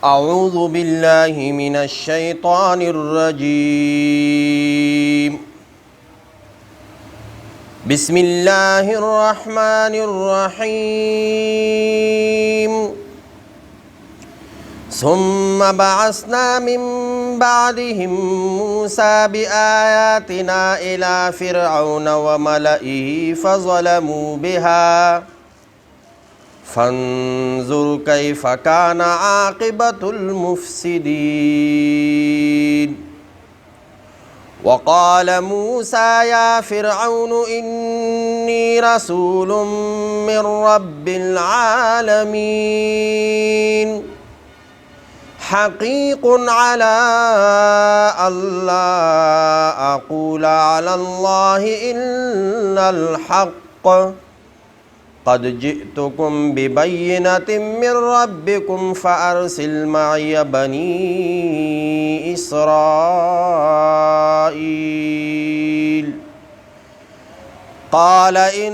اعوذ باللہ من الشیطان الرجیم بسم اللہ الرحمن الرحیم ثم بعثنا من بعدهم موسى بآياتنا إلى فرعون وملئه فظلموا بها فانظر كيف كان عاقبة المفسدين وقال موسى يا فرعون إني رسول من رب العالمين حقيق على ألا أقول على الله إلا الحق قد جئتكم ببينة من ربكم فأرسل معي بني إسرائيل قال إن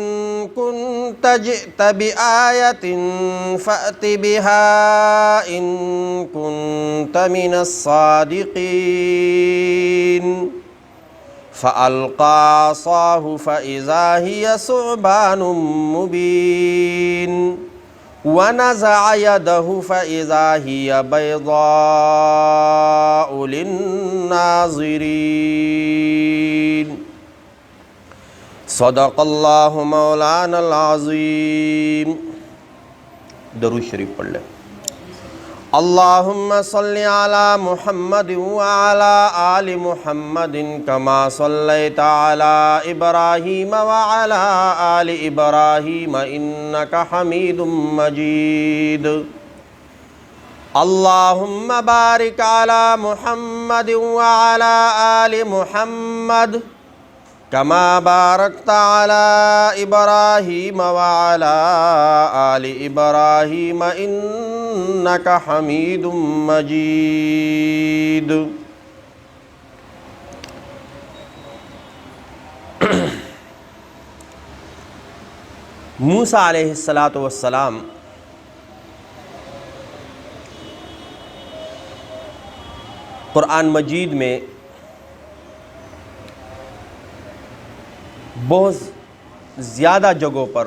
كنت جئت بآية فأت بها إن كنت من الصادقين فألقى عصاه فإذا هي ثعبان مبين ونزع يده فإذا هي بيضاء للناظرين صدق اللہ مولانا العظیم۔ درود شریف پڑھ لیں۔ اللہم صلی علی محمد وعلی آل محمد کما صلیت علی ابراہیم وعلی آل ابراہیم انکا حمید مجید۔ اللہم بارک علی محمد وعلی آل محمد کما بارکت علی ابراہیم وعلی آل ابراہیم انکا حمید مجید۔ موسیٰ علیہ السلام قرآن مجید میں بہت زیادہ جگہوں پر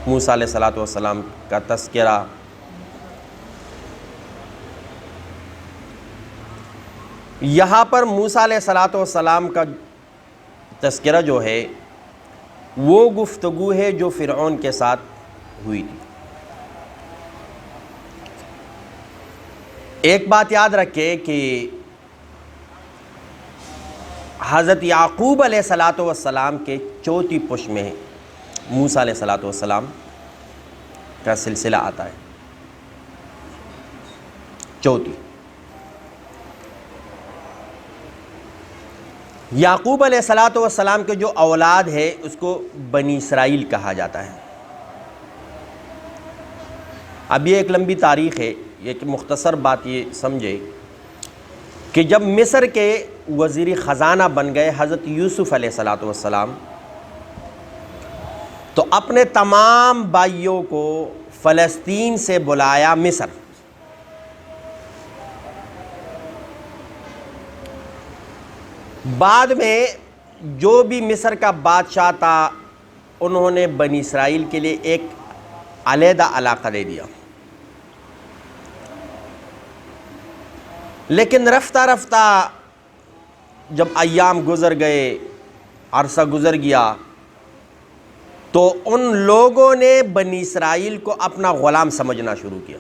موسیٰ علیہ السلام کا تذکرہ یہاں پر موسیٰ علیہ السلام کا تذکرہ جو ہے وہ گفتگو ہے جو فرعون کے ساتھ ہوئی تھی۔ ایک بات یاد رکھیں کہ حضرت یعقوب علیہ السلام کے چوتھی پشت میں موسیٰ علیہ السلام کا سلسلہ آتا ہے۔ چوتھی یعقوب علیہ السلام کے جو اولاد ہے اس کو بنی اسرائیل کہا جاتا ہے۔ اب یہ ایک لمبی تاریخ ہے، ایک مختصر بات یہ سمجھے کہ جب مصر کے وزیر خزانہ بن گئے حضرت یوسف علیہ السلام تو اپنے تمام بھائیوں کو فلسطین سے بلایا مصر۔ بعد میں جو بھی مصر کا بادشاہ تھا انہوں نے بنی اسرائیل کے لیے ایک علیحدہ علاقہ دے دیا، لیکن رفتہ رفتہ جب ایام گزر گئے، عرصہ گزر گیا، تو ان لوگوں نے بنی اسرائیل کو اپنا غلام سمجھنا شروع کیا۔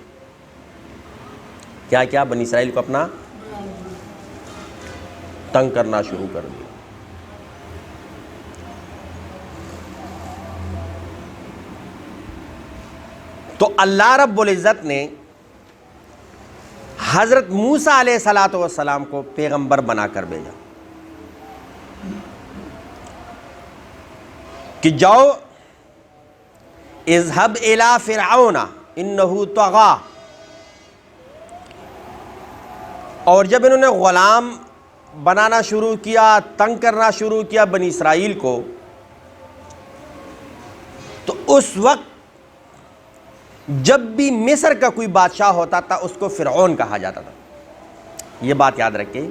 کیا کیا؟ بنی اسرائیل کو اپنا تنگ کرنا شروع کر دیا۔ تو اللہ رب العزت نے حضرت موسیٰ علیہ السلام کو پیغمبر بنا کر بھیجا کہ جاؤ اذهب الى فرعون انه طغى، اور جب انہوں نے غلام بنانا شروع کیا، تنگ کرنا شروع کیا بنی اسرائیل کو، تو اس وقت جب بھی مصر کا کوئی بادشاہ ہوتا تھا اس کو فرعون کہا جاتا تھا. یہ بات یاد رکھیں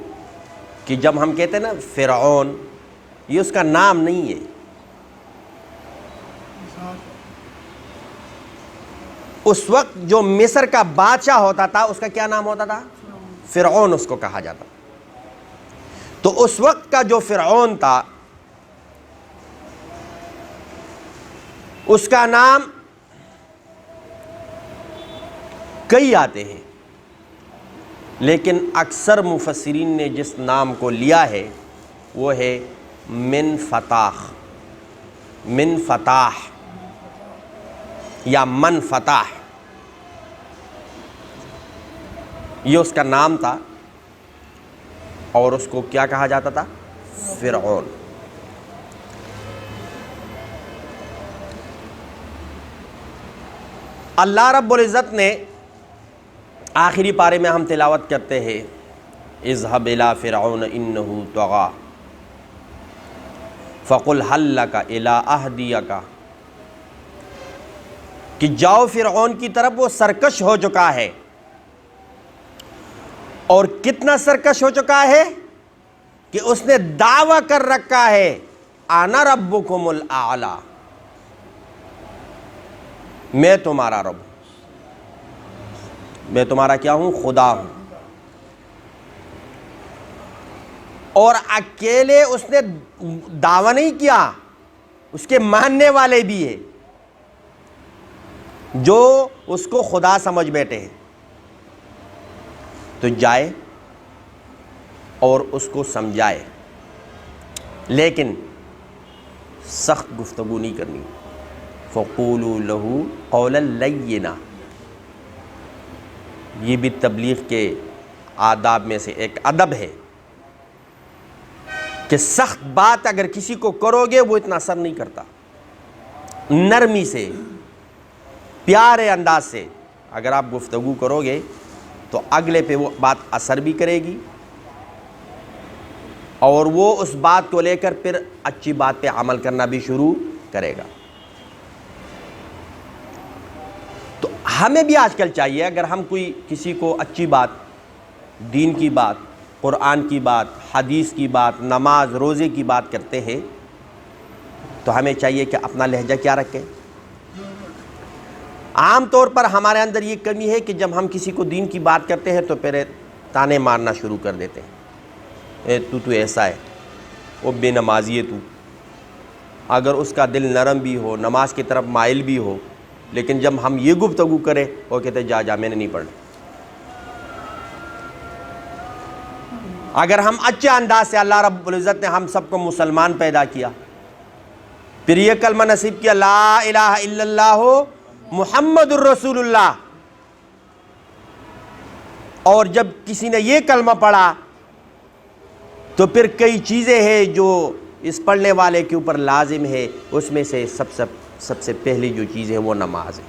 کہ جب ہم کہتے ہیں نا فرعون، یہ اس کا نام نہیں ہے. اس وقت جو مصر کا بادشاہ ہوتا تھا اس کا کیا نام ہوتا تھا؟ فرعون اس کو کہا جاتا. تو اس وقت کا جو فرعون تھا اس کا نام کئی آتے ہیں، لیکن اکثر مفسرین نے جس نام کو لیا ہے وہ ہے من فتح، من فتح یا من فتح، یہ اس کا نام تھا اور اس کو کیا کہا جاتا تھا؟ فرعون. اللہ رب العزت نے آخری پارے میں ہم تلاوت کرتے ہیں اذهب الى فرعون انه طغى فقل هل لك الى اهديك، کہ جاؤ فرعون کی طرف، وہ سرکش ہو چکا ہے. اور کتنا سرکش ہو چکا ہے کہ اس نے دعویٰ کر رکھا ہے انا ربکم الاعلی، میں تمہارا رب ہوں، میں تمہارا کیا ہوں؟ خدا ہوں. اور اکیلے اس نے دعویٰ نہیں کیا، اس کے ماننے والے بھی ہیں جو اس کو خدا سمجھ بیٹھے ہیں. تو جائے اور اس کو سمجھائے، لیکن سخت گفتگو نہیں کرنی. فقولوا له قولا لینا، یہ بھی تبلیغ کے آداب میں سے ایک ادب ہے کہ سخت بات اگر کسی کو کرو گے وہ اتنا اثر نہیں کرتا. نرمی سے، پیارے انداز سے اگر آپ گفتگو کرو گے تو اگلے پہ وہ بات اثر بھی کرے گی اور وہ اس بات کو لے کر پھر اچھی بات پہ عمل کرنا بھی شروع کرے گا. تو ہمیں بھی آج کل چاہیے اگر ہم کوئی کسی کو اچھی بات، دین کی بات، قرآن کی بات، حدیث کی بات، نماز روزے کی بات کرتے ہیں تو ہمیں چاہیے کہ اپنا لہجہ کیا رکھیں. عام طور پر ہمارے اندر یہ کمی ہے کہ جب ہم کسی کو دین کی بات کرتے ہیں تو پھر تانے مارنا شروع کر دیتے ہیں. تو ایسا ہے، وہ بے نمازی ہے تو. اگر اس کا دل نرم بھی ہو، نماز کی طرف مائل بھی ہو، لیکن جب ہم یہ گفتگو کریں وہ کہتے جا میں نے نہیں پڑھنا. اگر ہم اچھے انداز سے، اللہ رب العزت نے ہم سب کو مسلمان پیدا کیا، پھر یہ کلمہ نصیب کیا لا الہ الا اللہ محمد الرسول اللہ، اور جب کسی نے یہ کلمہ پڑھا تو پھر کئی چیزیں ہیں جو اس پڑھنے والے کے اوپر لازم ہے. اس میں سے سب سے پہلی جو چیز ہے وہ نماز ہے.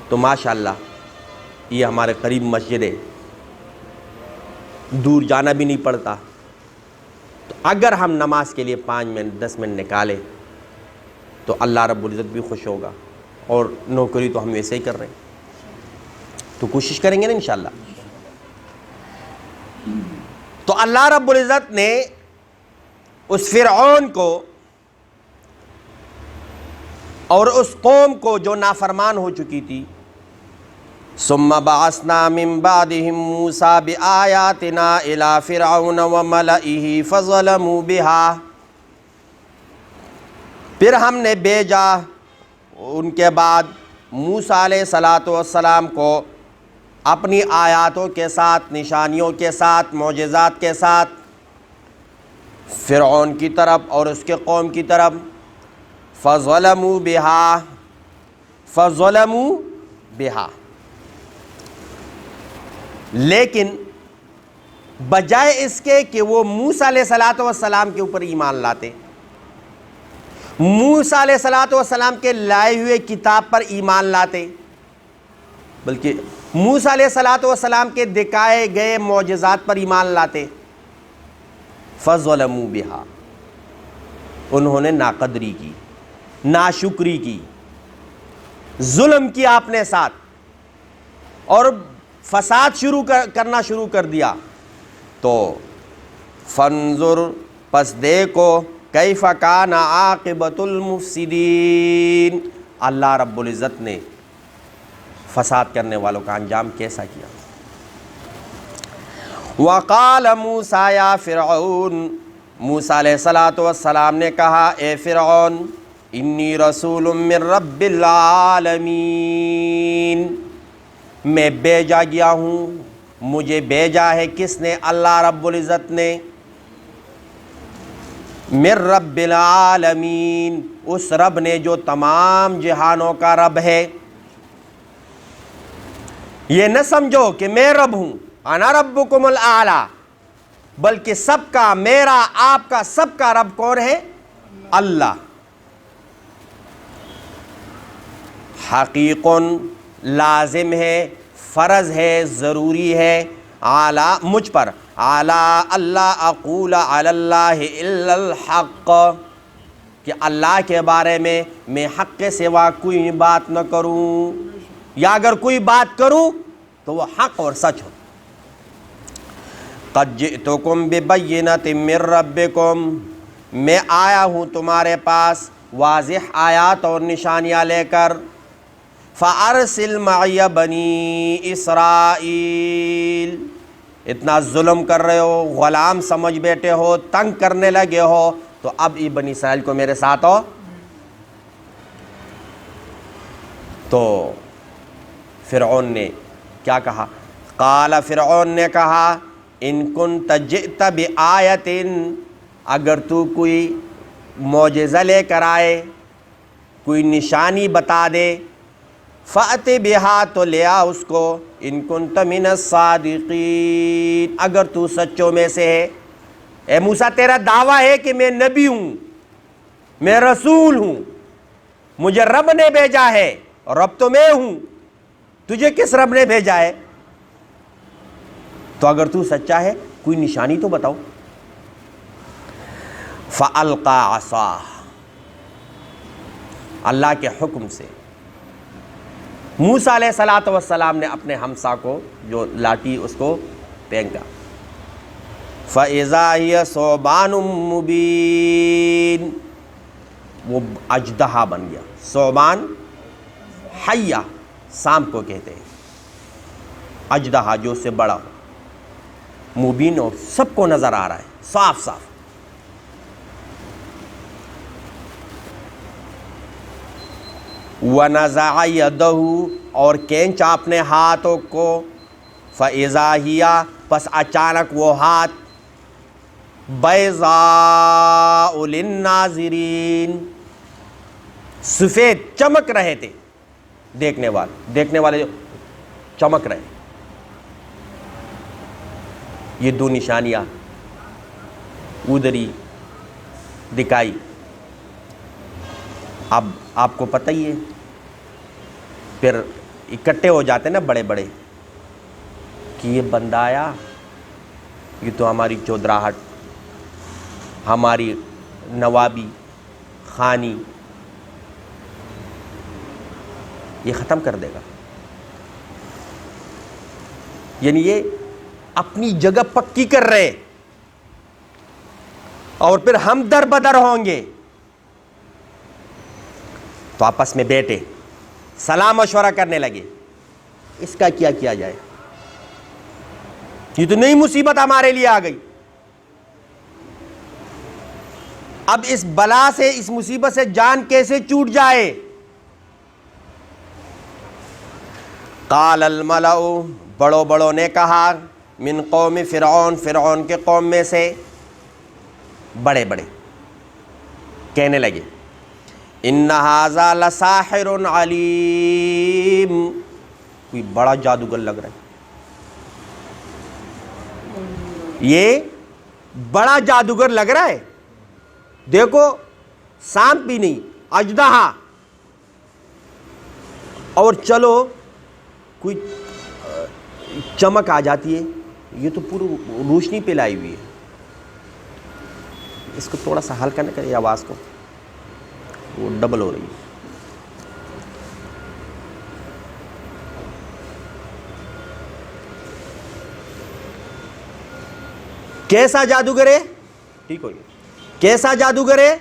تو ماشاءاللہ یہ ہمارے قریب مسجد ہے، دور جانا بھی نہیں پڑتا. تو اگر ہم نماز کے لیے 5 منٹ 10 منٹ نکالیں تو اللہ رب العزت بھی خوش ہوگا. اور نوکری تو ہم ویسے ہی کر رہے ہیں، تو کوشش کریں گے نا انشاءاللہ. تو اللہ رب العزت نے اس فرعون کو اور اس قوم کو جو نافرمان ہو چکی تھی، ثم بعثنا من بعدهم موسى بآياتنا الى فرعون وملئه فظلموا بها، پھر ہم نے بھیجا ان کے بعد موسیٰ علیہ السلام کو اپنی آیاتوں کے ساتھ، نشانیوں کے ساتھ، معجزات کے ساتھ فرعون کی طرف اور اس کے قوم کی طرف. فظلموا بها، فظلموا بها، لیکن بجائے اس کے کہ وہ موسیٰ علیہ السلام کے اوپر ایمان لاتے، موسیٰ علیہ السلام کے لائے ہوئے کتاب پر ایمان لاتے، بلکہ موسیٰ علیہ السلام کے دکھائے گئے معجزات پر ایمان لاتے. فظلموا بها، انہوں نے ناقدری کی، ناشکری کی، ظلم کیا اپنے ساتھ اور فساد کرنا شروع کر دیا. تو فانظر پس دیکھو کیف کان عاقبۃ المفسدین, اللہ رب العزت نے فساد کرنے والوں کا انجام کیسا کیا. وقال موسیٰ یا فرعون, موسیٰ علیہ السلام نے کہا اے فرعون, انی رسول من رب العالمین, میں بھیجا گیا ہوں, مجھے بھیجا ہے کس نے؟ اللہ رب العزت نے. من رب العالمین, اس رب نے جو تمام جہانوں کا رب ہے. یہ نہ سمجھو کہ میں رب ہوں, انا ربکم الاعلی, بلکہ سب کا, میرا, آپ کا, سب کا رب کون ہے؟ اللہ. حقیقن لازم ہے, فرض ہے, ضروری ہے, اعلیٰ مجھ پر, اعلیٰ اللہ اقول علی اللہ الا الحق, کہ اللہ کے بارے میں حق کے سوا کوئی بات نہ کروں, یا اگر کوئی بات کروں تو وہ حق اور سچ ہو. قد جئتکم ببینۃ من ربکم, میں آیا ہوں تمہارے پاس واضح آیات اور نشانیاں لے کر. فَأَرْسِلْ مَعِيَ بَنِي إِسْرَائِيل, اتنا ظلم کر رہے ہو, غلام سمجھ بیٹھے ہو, تنگ کرنے لگے ہو, تو اب یہ بنی اسرائیل کو میرے ساتھ ہو. تو فرعون نے کیا کہا؟ قال, فرعون نے کہا, ان كنت جئت بآیۃ, اگر تو کوئی معجزہ لے کر آئے, کوئی نشانی بتا دے, فأت بہا, تو لے آ اس کو, ان كنت من الصادقین, اگر تو سچوں میں سے ہے. اے موسیٰ, تیرا دعویٰ ہے کہ میں نبی ہوں, میں رسول ہوں, مجھے رب نے بھیجا ہے, اور رب تو میں ہوں, تجھے کس رب نے بھیجا ہے؟ تو اگر تو سچا ہے کوئی نشانی تو بتاؤ. فَأَلْقَى عَصَاهُ, اللہ کے حکم سے موسیٰ علیہ السلام نے اپنے ہمسا کو, جو لاٹھی, اس کو پھینکا. فَإِذَا هِيَ ثُعْبَانٌ مُبِينٌ, وہ اژدہا بن گیا. ثعبان حیہ, سانپ کو کہتے ہیں, اژدہا جو اس سے بڑا ہو, مبین, اور سب کو نظر آ رہا ہے صاف صاف. وَنَزَعَ يَدَهُ, اور کھینچا اپنے ہاتھوں کو. فَإِذَا هِيَ, پس اچانک وہ ہاتھ, بَيْضَاءُ لِلنَّاظِرِينَ, سفید, چمک رہے تھے دیکھنے والے جو چمک رہے. یہ دو نشانیاں ادھری دکھائی. اب آپ کو پتہ ہی ہے, پھر اکٹھے ہو جاتے ہیں نا بڑے بڑے, کہ یہ بندہ آیا, یہ تو ہماری چودراہٹ, ہماری نوابی خانی, یہ ختم کر دے گا. یعنی یہ اپنی جگہ پکی کر رہے, اور پھر ہم در بدر ہوں گے. تو آپس میں بیٹھے, سلام مشورہ کرنے لگے, اس کا کیا کیا جائے, یہ تو نئی مصیبت ہمارے لیے آ گئی, اب اس بلا سے, اس مصیبت سے جان کیسے چھوٹ جائے. قال الملأ, بڑوں نے کہا, من قوم فرعون, فرعون کے قوم میں سے بڑے کہنے لگے, ان ھذا لساحر علیم, کوئی بڑا جادوگر لگ رہا ہے, یہ بڑا جادوگر لگ رہا ہے. دیکھو, سانپ بھی نہیں, اژدہا, اور چلو کوئی چمک آ جاتی ہے, یہ تو پوری روشنی پہ لائی ہوئی ہے. اس کو تھوڑا سا ہلکا نہ کرے آواز کو, وہ ڈبل ہو رہی ہے. کیسا جادوگر ہے؟ ٹھیک ہو گیا. کیسا جادوگر ہے؟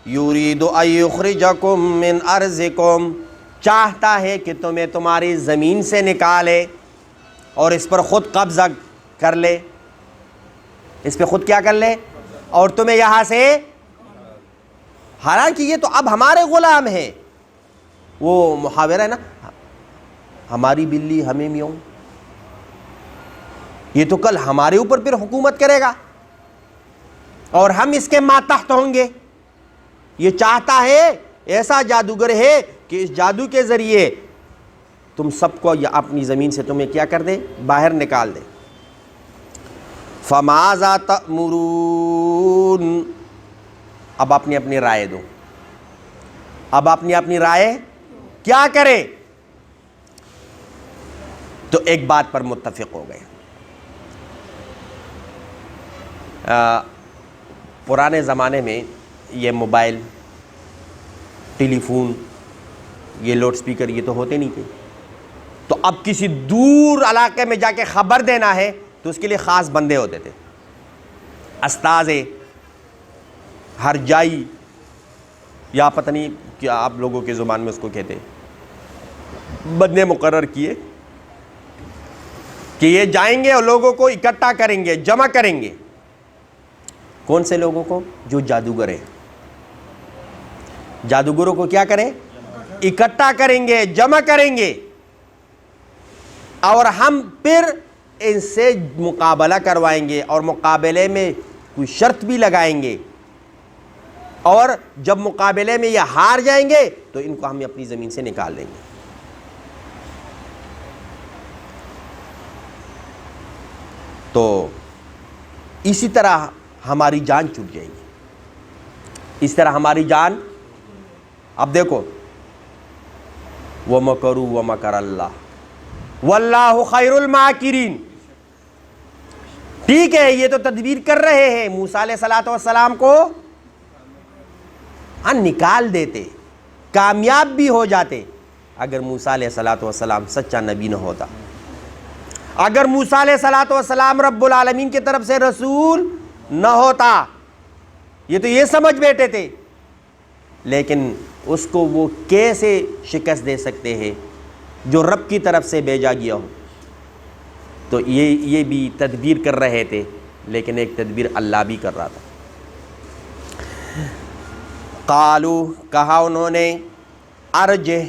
یرید ان یخرجکم من ارضکم، چاہتا ہے کہ تمہیں تمہاری زمین سے نکالے اور اس پر خود قبضہ کر لے، اس پہ خود کیا کر لے، اور تمہیں یہاں سے، حالانکہ یہ تو اب ہمارے غلام ہیں. وہ محاورہ ہے نا، ہماری بلی ہمیں میوں، یہ تو کل ہمارے اوپر پھر حکومت کرے گا اور ہم اس کے ماتحت ہوں گے. یہ چاہتا ہے، ایسا جادوگر ہے کہ اس جادو کے ذریعے تم سب کو اپنی زمین سے تمہیں کیا کر دے، باہر نکال دے. فَمَاذَا تَأْمُرُونَ، اب اپنی اپنی رائے دو، اب اپنی اپنی رائے کیا کرے. تو ایک بات پر متفق ہو گئے. پرانے زمانے میں یہ موبائل، ٹیلی فون، یہ لاؤڈ سپیکر یہ تو ہوتے نہیں تھے. تو اب کسی دور علاقے میں جا کے خبر دینا ہے تو اس کے لیے خاص بندے ہوتے تھے، استاذے، ہرجائی، یا پتہ نہیں کیا آپ لوگوں کی زبان میں اس کو کہتے، بندے مقرر کیے کہ یہ جائیں گے اور لوگوں کو اکٹھا کریں گے، جمع کریں گے. کون سے لوگوں کو؟ جو جادوگر ہیں. جادوگروں کو کیا کریں؟ اکٹھا کریں گے، جمع کریں گے، اور ہم پھر ان سے مقابلہ کروائیں گے اور مقابلے میں کوئی شرط بھی لگائیں گے، اور جب مقابلے میں یہ ہار جائیں گے تو ان کو ہم اپنی زمین سے نکال دیں گے. تو اسی طرح ہماری جان چھوٹ جائے گی، اس طرح ہماری جان. اب دیکھو، وَمَكَرُوا وَمَكَرَ اللَّهُ وَاللَّهُ خَيْرُ الْمَاكِرِينَ. ٹھیک ہے، یہ تو تدبیر کر رہے ہیں، موسیٰ علیہ السلام کو نکال دیتے، کامیاب بھی ہو جاتے اگر موسیٰ علیہ السلام سچا نبی نہ ہوتا، اگر موسیٰ علیہ السلام رب العالمین کی طرف سے رسول نہ ہوتا. یہ تو یہ سمجھ بیٹھے تھے، لیکن اس کو وہ کیسے شکست دے سکتے ہیں جو رب کی طرف سے بھیجا گیا ہو. تو یہ بھی تدبیر کر رہے تھے، لیکن ایک تدبیر اللہ بھی کر رہا تھا. قالو، کہا انہوں نے، ارجہ،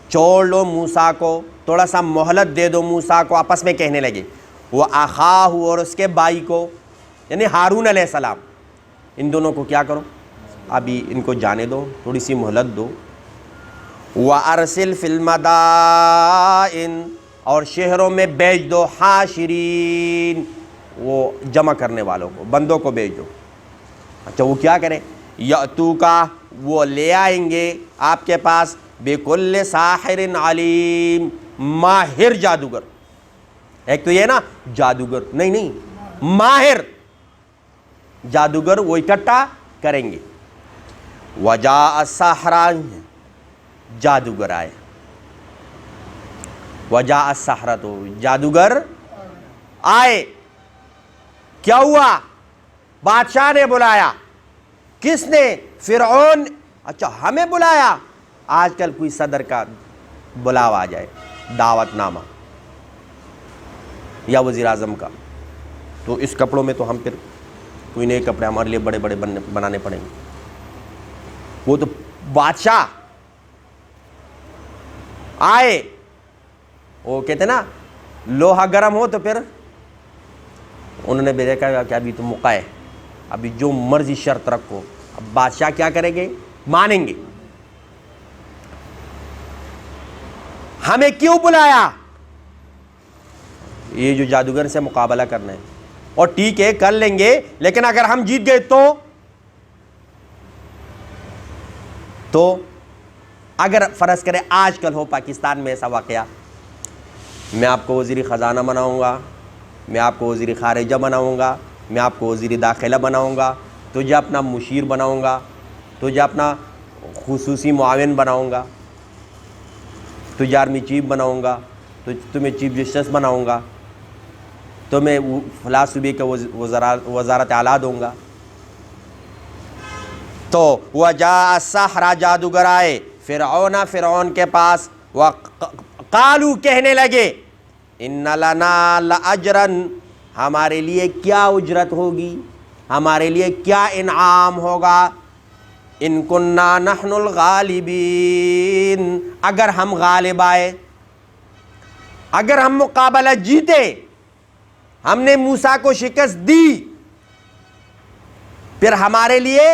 چھوڑ لو موسیٰ کو، تھوڑا سا مہلت دے دو موسیٰ کو. آپس میں کہنے لگے، وہ اخاہ، اور اس کے بھائی کو، یعنی ہارون علیہ السلام، ان دونوں کو کیا کرو، ابھی ان کو جانے دو، تھوڑی سی مہلت دو. وَأَرْسِلْ فِي الْمَدَائِنِ، اور شہروں میں بھیج دو، حاشرین، وہ جمع کرنے والوں کو، بندوں کو بھیج دو. اچھا وہ کیا کریں؟ یأتوکا، وہ لے آئیں گے آپ کے پاس، بِكُلِّ ساحر علیم، ماہر جادوگر. ایک تو یہ نا جادوگر، نہیں، ماہر جادوگر وہ اکٹھا کریں گے. وجاء السحرہ، جادوگر آئے. وجاء السحرہ، تو جادوگر آئے. کیا ہوا؟ بادشاہ نے بلایا. کس نے؟ فرعون. اچھا ہمیں بلایا. آج کل کوئی صدر کا بلاوا آ جائے، دعوت نامہ، یا وزیر اعظم کا، تو اس کپڑوں میں تو ہم پھر کوئی نئے کپڑے ہمارے لیے بڑے بڑے بنانے پڑیں گے. وہ تو بادشاہ آئے، وہ کہتے نا لوہا گرم ہو تو پھر انہوں نے بھی دیکھا کہ ابھی تو موقع ہے، ابھی جو مرضی شرط رکھو. اب بادشاہ کیا کریں گے؟ مانیں گے. ہمیں کیوں بلایا؟ یہ جو جادوگر سے مقابلہ کرنا ہے. اور ٹھیک ہے کر لیں گے، لیکن اگر ہم جیت گئے تو اگر فرض کریں آج کل ہو پاکستان میں ایسا واقعہ، میں آپ کو وزیر خزانہ بناؤں گا، میں آپ کو وزیر خارجہ بناؤں گا، میں آپ کو وزیر داخلہ بناؤں گا، تجھے اپنا مشیر بناؤں گا، تجھے اپنا خصوصی معاون بناؤں گا، تجھے آرمی چیف بناؤں گا، تو تمہیں چیف جسٹس بناؤں گا. تو میں فلاں صوبے کا وزارت اعلیٰ دوں گا. تو وجاء السحرہ جادوگر آئے فرعون کے پاس. وقالوا کہنے لگے ان لنا لاجرا ہمارے لیے کیا اجرت ہوگی, ہمارے لیے کیا انعام ہوگا, ان کننا نحن الغالبین اگر ہم غالب آئے, اگر ہم مقابلہ جیتے, ہم نے موسیٰ کو شکست دی, پھر ہمارے لیے.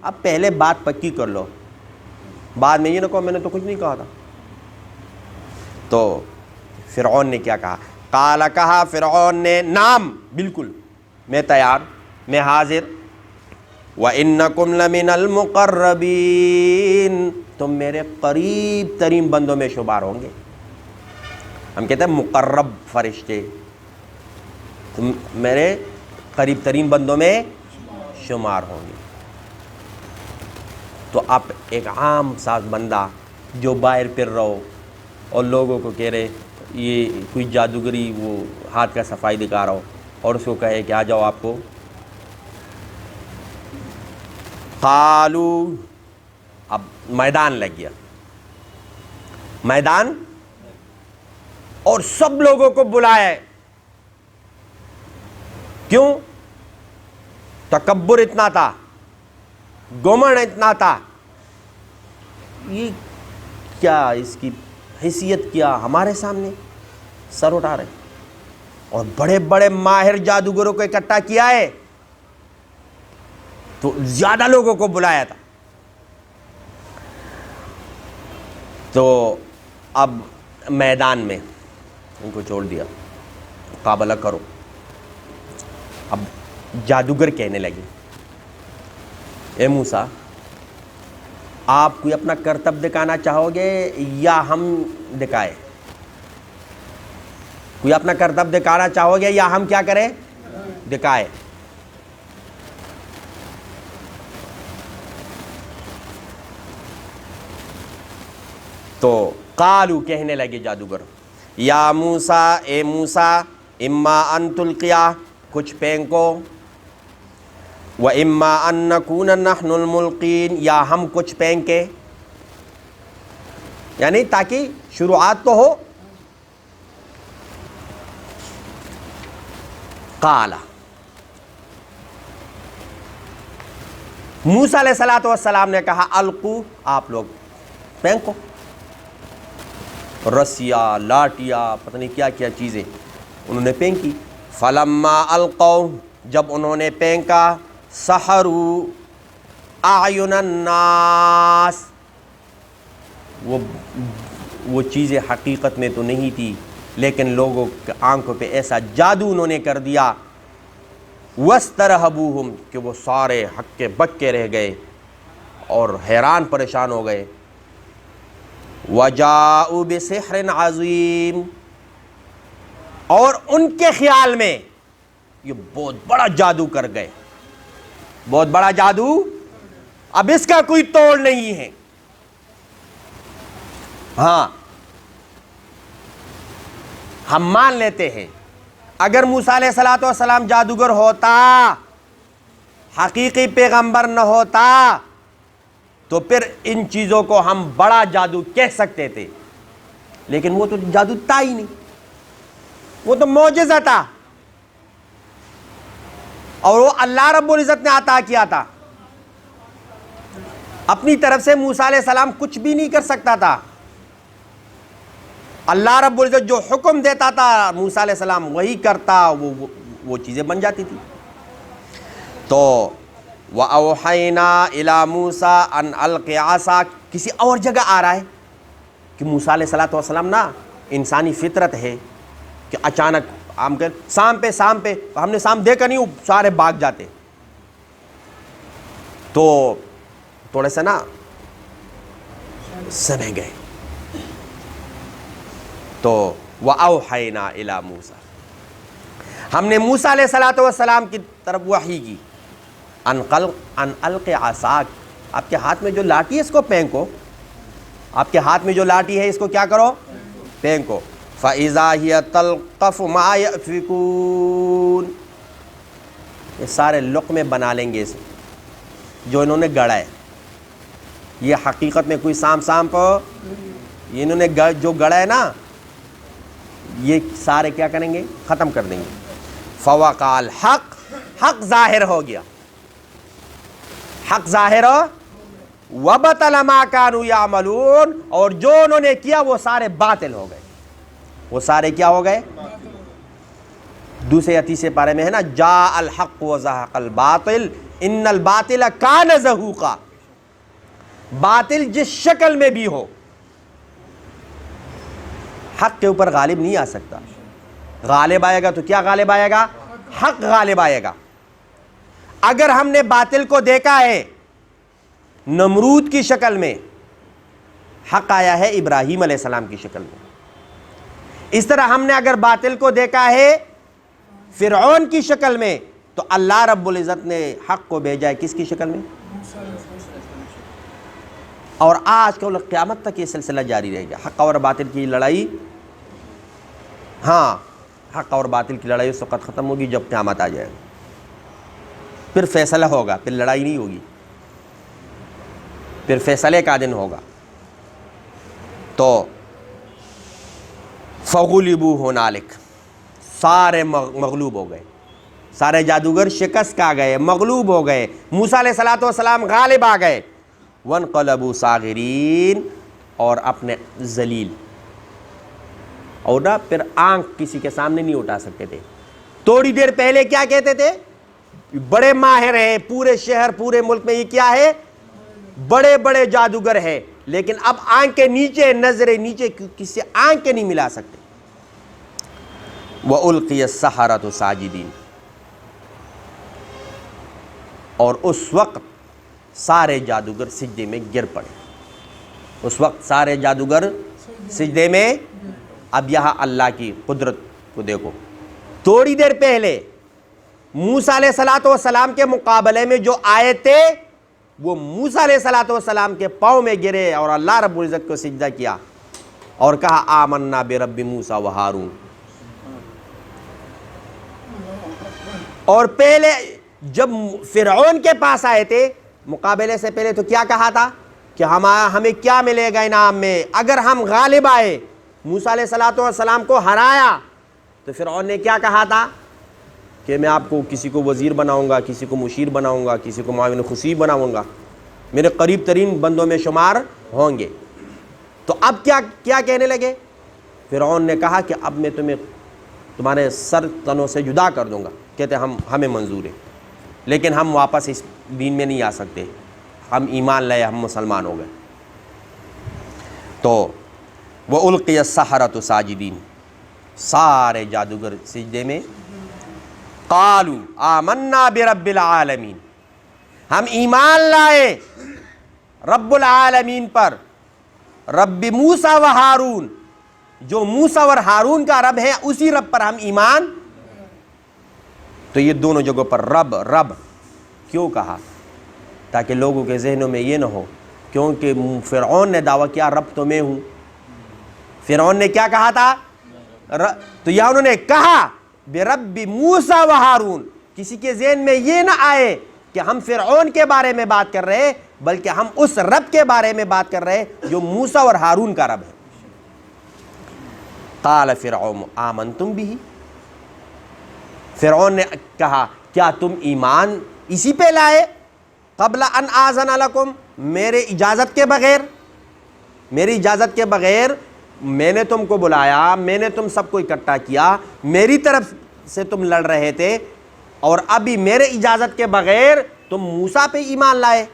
اب پہلے بات پکی کر لو, بعد میں یہ نہ کہو میں نے تو کچھ نہیں کہا تھا. تو فرعون نے کیا کہا؟ قال کہا فرعون نے نام بالکل میں تیار, میں حاضر. وَإِنَّكُمْ لَمِنَ الْمُقَرَّبِينَ تم میرے قریب ترین بندوں میں شمار ہوں گے. ہم کہتے ہیں مقرب فرشتے, تم میرے قریب ترین بندوں میں شمار ہوں گے. تو آپ ایک عام سا بندہ جو باہر پھر رہو اور لوگوں کو کہہ رہے یہ کوئی جادوگری وہ ہاتھ کا صفائی دکھا رہا ہو, اور اس کو کہے کہ آ جاؤ آپ کو. قالو اب میدان لگ گیا, میدان, اور سب لوگوں کو بلایا. کیوں؟ تکبر اتنا تھا, گمنڈ اتنا تھا, یہ کیا اس کی حیثیت کیا ہمارے سامنے سر اٹھا رہے, اور بڑے بڑے ماہر جادوگروں کو اکٹھا کیا ہے, تو زیادہ لوگوں کو بلایا تھا. تو اب میدان میں ان کو چھوڑ دیا, مقابلہ کرو. اب جادوگر کہنے لگے اے موسیٰ آپ کوئی اپنا کرتب دکھانا چاہو گے یا ہم دکھائے؟ کوئی اپنا کرتب دکھانا چاہو گے یا ہم کیا کریں؟ دکھائے. تو قالو کہنے لگے جادوگر یا موسیٰ اے موسیٰ اما ان تلقیا کچھ پھینکو, و اما ان نکون نحن الملقین یا ہم کچھ پھینکے, یعنی تاکہ شروعات تو ہو. قال موسیٰ علیہ السلام نے کہا القو آپ لوگ پھینکو, رسیا لاٹیا پتہ نہیں کیا کیا چیزیں انہوں نے پھینکی. فلما القوا جب انہوں نے پھینکا سحروا اعین الناس وہ چیزیں حقیقت میں تو نہیں تھی لیکن لوگوں کی آنکھوں پہ ایسا جادو انہوں نے کر دیا. واسترهبوهم کہ وہ سارے ہکے بکے رہ گئے اور حیران پریشان ہو گئے. وجاءوا بسحر عظیم اور ان کے خیال میں یہ بہت بڑا جادو کر گئے, بہت بڑا جادو, اب اس کا کوئی توڑ نہیں ہے. ہاں ہم مان لیتے ہیں اگر موسیٰ علیہ السلام جادوگر ہوتا, حقیقی پیغمبر نہ ہوتا, تو پھر ان چیزوں کو ہم بڑا جادو کہہ سکتے تھے, لیکن وہ تو جادو تھا ہی نہیں, وہ تو معجزہ تھا, اور وہ اللہ رب العزت نے عطا کیا تھا. اپنی طرف سے موسیٰ علیہ السلام کچھ بھی نہیں کر سکتا تھا. اللہ رب العزت جو حکم دیتا تھا موسیٰ علیہ السلام وہی کرتا, وہ چیزیں بن جاتی تھی. تو وَأَوْحَيْنَا إِلَى مُوسَىٰ أَنْ أَلْقِ عَصَاكَ کسی اور جگہ آ رہا ہے کہ موسیٰ علیہ السلام نا انسانی فطرت ہے کہ اچانک ہم کر سام پہ ہم نے سام دیکھا نہیں, سارے بھاگ جاتے. تو تھوڑے سے نا سمجھ گئے. تو وَأَوْحَيْنَا إِلَى مُوسَىٰ ہم نے موسیٰ علیہ السلام کی طرف وحی کی ان الق عصاک آپ کے ہاتھ میں جو لاٹھی ہے اس کو پھینکو, آپ کے ہاتھ میں جو لاٹھی ہے اس کو کیا کرو؟ پھینکو. فَإِذَا هِيَ تَلْقَفُ مَا يَأْفِكُونَ، یہ سارے لقمے بنا لیں گے اسے جو انہوں نے گڑا ہے. یہ حقیقت میں کوئی سانپ یہ انہوں نے جو گڑا ہے نا، یہ سارے کیا کریں گے؟ ختم کر دیں گے. فَوَقَعَ الْحَقُّ، حق ظاہر ہو گیا، حق ظاہر ہو. وَبَطَلَ مَا كَانُوا يَعْمَلُونَ، اور جو انہوں نے کیا وہ سارے باطل ہو گئے. وہ سارے کیا ہو گئے؟ دوسرے یا تیسرے پارے میں ہے نا، جاء الحق وزهق الباطل ان الباطل کان زہوقا. باطل جس شکل میں بھی ہو حق کے اوپر غالب نہیں آ سکتا. غالب آئے گا تو کیا غالب آئے گا؟ حق غالب آئے گا. اگر ہم نے باطل کو دیکھا ہے نمرود کی شکل میں، حق آیا ہے ابراہیم علیہ السلام کی شکل میں. اس طرح ہم نے اگر باطل کو دیکھا ہے فرعون کی شکل میں، تو اللہ رب العزت نے حق کو بھیجا ہے کس کی شکل میں؟ اور آج کل قیامت تک یہ سلسلہ جاری رہے گا. حق اور باطل کی لڑائی، ہاں حق اور باطل کی لڑائی اس وقت ختم ہوگی جب قیامت آ جائے گا. پھر فیصلہ ہوگا، پھر لڑائی نہیں ہوگی، پھر فیصلے کا دن ہوگا. تو فغلبوا ہنالک، سارے مغلوب ہو گئے، سارے جادوگر شکست کھا گئے، مغلوب ہو گئے. موسیٰ علیہ السلام غالب آ گئے. وانقلبوا صاغرین، اور اپنے ذلیل، اور نہ پھر آنکھ کسی کے سامنے نہیں اٹھا سکتے تھے. تھوڑی دیر پہلے کیا کہتے تھے؟ بڑے ماہر ہیں، پورے شہر پورے ملک میں یہ کیا ہے؟ بڑے بڑے جادوگر ہیں. لیکن اب آنکھ کے نیچے، نظر نیچے کسی سے آنکھ کے نہیں ملا سکتے. وَأُلْقِيَ السَّحَرَةُ سَاجِدِينَ، اور اس وقت سارے جادوگر سجدے میں گر پڑے. اس وقت سارے جادوگر سجدے میں. اب یہاں اللہ کی قدرت کو دیکھو. تھوڑی دیر پہلے موسیٰ علیہ السلام کے مقابلے میں جو آئے تھے وہ موسیٰ علیہ السلام کے پاؤں میں گرے اور اللہ رب العزت کو سجدہ کیا اور کہا آمنا برب موسیٰ و ہارون. اور پہلے جب فرعون کے پاس آئے تھے مقابلے سے پہلے تو کیا کہا تھا کہ ہمیں کیا ملے گا انعام میں اگر ہم غالب آئے؟ موسیٰ علیہ السلام کو ہرایا تو فرعون نے کیا کہا تھا کہ میں آپ کو کسی کو وزیر بناؤں گا، کسی کو مشیر بناؤں گا، کسی کو معاون خصوصی بناؤں گا، میرے قریب ترین بندوں میں شمار ہوں گے. تو اب کیا کہنے لگے؟ فرعون نے کہا کہ اب میں تمہارے سر تنوں سے جدا کر دوں گا. کہتے ہمیں منظور ہے، لیکن ہم واپس اس دین میں نہیں آ سکتے، ہم ایمان لائے، ہم مسلمان ہو گئے. تو وَأُلْقِيَ السَّحَرَةُ سَاجِدِينَ، سارے جادوگر سجدے میں. قَالُوا آمَنَّا بِرَبِّ الْعَالَمِينَ، ہم ایمان لائے رب العالمین پر، رب موسیٰ و ہارون، جو موسیٰ اور ہارون کا رب ہے اسی رب پر ہم ایمان. تو یہ دونوں جگہوں پر رب کیوں کہا؟ تاکہ لوگوں کے ذہنوں میں یہ نہ ہو، کیونکہ فرعون نے دعویٰ کیا رب تو میں ہوں. فرعون نے کیا کہا تھا؟ تو یہ انہوں نے کہا برب موسیٰ و ہارون. کسی کے ذہن میں یہ نہ آئے کہ ہم فرعون کے بارے میں بات کر رہے، بلکہ ہم اس رب کے بارے میں بات کر رہے جو موسیٰ اور ہارون کا رب ہے. قال فرعون آمنتم به، فرعون نے کہا کیا تم ایمان اسی پہ لائے؟ قبل ان آذن لکم، میرے اجازت کے بغیر، میری اجازت کے بغیر میں نے تم کو بلایا، میں نے تم سب کو اکٹھا کیا، میری طرف سے تم لڑ رہے تھے، اور ابھی میرے اجازت کے بغیر تم موسیٰ پہ ایمان لائے.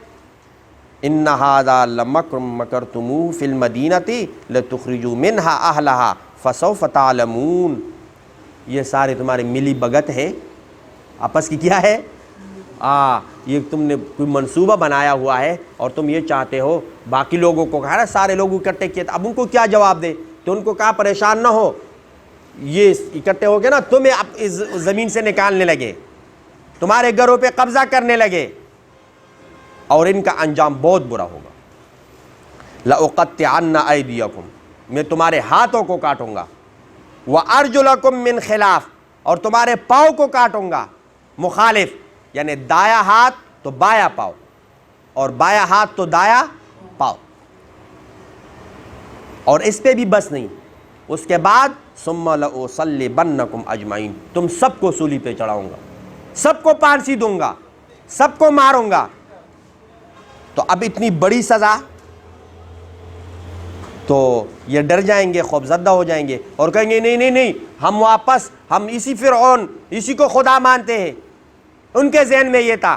ان ھذا لمکر مکرتموہ فی المدینۃ لتخرجوا منہا اہلہا فسوف تعلمون. یہ سارے تمہارے ملی بگت ہے، آپس کی کیا ہے؟ یہ تم نے کوئی منصوبہ بنایا ہوا ہے اور تم یہ چاہتے ہو باقی لوگوں کو کہا نا، سارے لوگ اکٹھے کیے، اب ان کو کیا جواب دے؟ تو ان کو کہا پریشان نہ ہو، یہ اکٹھے ہو کے نا تمہیں اب اس زمین سے نکالنے لگے، تمہارے گھروں پہ قبضہ کرنے لگے، اور ان کا انجام بہت برا ہوگا. لَأُقَطِّعَنَّ أَيْدِيَكُمْ، میں تمہارے ہاتھوں کو کاٹوں گا، وَأَرْجُلَكُم مِّن خِلَافٍ، اور تمہارے پاؤں کو کاٹوں گا مخالف، یعنی دایاں ہاتھ تو بایاں پاؤں اور بایاں ہاتھ تو دایاں پاؤں۔ اور اس پہ بھی بس نہیں، اس کے بعد ثُمَّ لَأُصَلِّبَنَّكُمْ أَجْمَعِينَ، تم سب کو سولی پہ چڑھاؤں گا، سب کو پھانسی دوں گا، سب کو ماروں گا۔ تو اب اتنی بڑی سزا، تو یہ ڈر جائیں گے، خوف زدہ ہو جائیں گے اور کہیں گے نہیں نہیں نہیں، ہم واپس ہم اسی فرعون، اسی کو خدا مانتے ہیں۔ ان کے ذہن میں یہ تھا،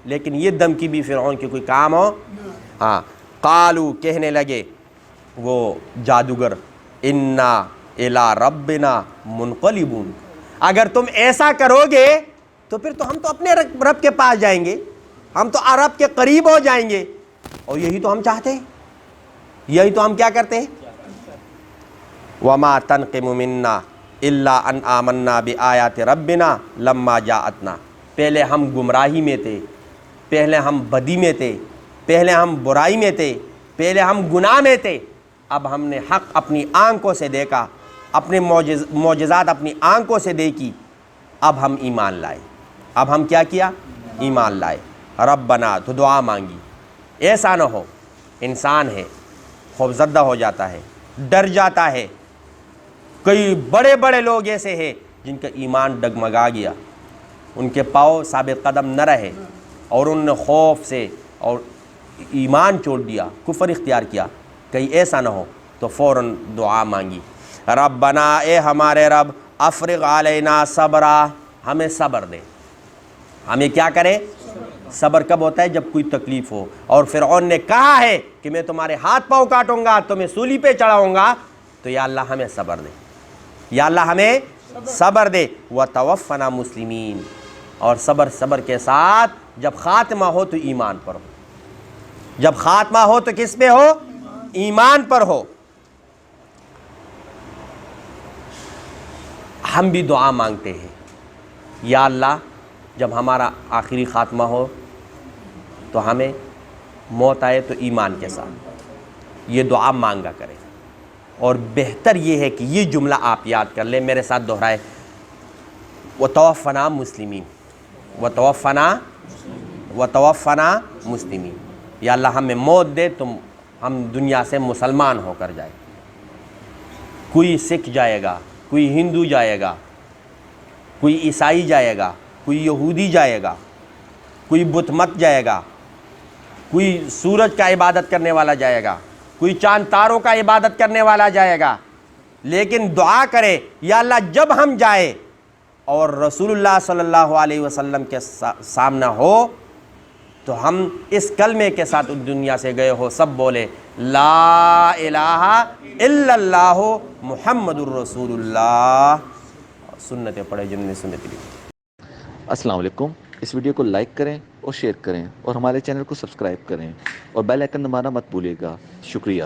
لیکن یہ دھمکی بھی فرعون کی کوئی کام ہو؟ ہاں، قالو کہنے لگے وہ جادوگر، انا الی ربنا منقلبون، اگر تم ایسا کرو گے تو پھر تو ہم تو اپنے رب کے پاس جائیں گے، ہم تو رب کے قریب ہو جائیں گے، اور یہی تو ہم چاہتے ہیں، یہی تو ہم کیا کرتے ہیں۔ وما تنقم منا الا ان آمنا بآیات ربنا لما جاءتنا، پہلے ہم گمراہی میں تھے، پہلے ہم بدی میں تھے، پہلے ہم برائی میں تھے، پہلے ہم گناہ میں تھے، اب ہم نے حق اپنی آنکھوں سے دیکھا، اپنے معجزات اپنی آنکھوں سے دیکھی، اب ہم ایمان لائے۔ اب ہم کیا ایمان لائے۔ ربنا، تو دعا مانگی۔ ایسا نہ ہو، انسان ہے، خوفزدہ ہو جاتا ہے، ڈر جاتا ہے۔ کئی بڑے بڑے لوگ ایسے ہیں جن کا ایمان ڈگمگا گیا، ان کے پاؤں ثابت قدم نہ رہے اور ان نے خوف سے اور ایمان چھوڑ دیا، کفر اختیار کیا۔ کہیں ایسا نہ ہو تو فوراً دعا مانگی، ربنا، اے ہمارے رب، افرغ علینا صبرا، ہمیں صبر دے۔ ہمیں کیا کرے؟ صبر کب ہوتا ہے؟ جب کوئی تکلیف ہو۔ اور فرعون نے کہا ہے کہ میں تمہارے ہاتھ پاؤں کاٹوں گا، تمہیں سولی پہ چڑھاؤں گا، تو یا اللہ ہمیں صبر دے، یا اللہ ہمیں صبر دے۔ وَتَوَفَّنَا مُسْلِمِينَ، اور صبر کے ساتھ جب خاتمہ ہو تو ایمان پر ہو، جب خاتمہ ہو تو کس پہ ہو؟ ایمان پر ہو۔ ہم بھی دعا مانگتے ہیں، یا اللہ جب ہمارا آخری خاتمہ ہو تو ہمیں موت آئے تو ایمان کے ساتھ، یہ دعا مانگا کریں۔ اور بہتر یہ ہے کہ یہ جملہ آپ یاد کر لیں، میرے ساتھ دہرائے، وَتَوَفَّنَا مُسْلِمِينَ، وَتَوَفَّنَا مُسْلِمِينَ، یا اللہ ہمیں موت دے، ہم دنیا سے مسلمان ہو کر جائے۔ کوئی سکھ جائے گا، کوئی ہندو جائے گا، کوئی عیسائی جائے گا، کوئی یہودی جائے گا، کوئی بت مت جائے گا، کوئی سورج کا عبادت کرنے والا جائے گا، کوئی چاند تاروں کا عبادت کرنے والا جائے گا، لیکن دعا کرے یا اللہ جب ہم جائے اور رسول اللہ صلی اللہ علیہ وسلم کے سامنے ہو تو ہم اس کلمے کے ساتھ اس دنیا سے گئے ہو، سب بولے لا الہ الا اللہ محمد الرسول اللہ، سنتیں پڑھے جن نے سنت لی۔ السلام علیکم، اس ویڈیو کو لائک کریں اور شیئر کریں اور ہمارے چینل کو سبسکرائب کریں اور بیل آئیکن دبانا مت بھولیے گا۔ شکریہ۔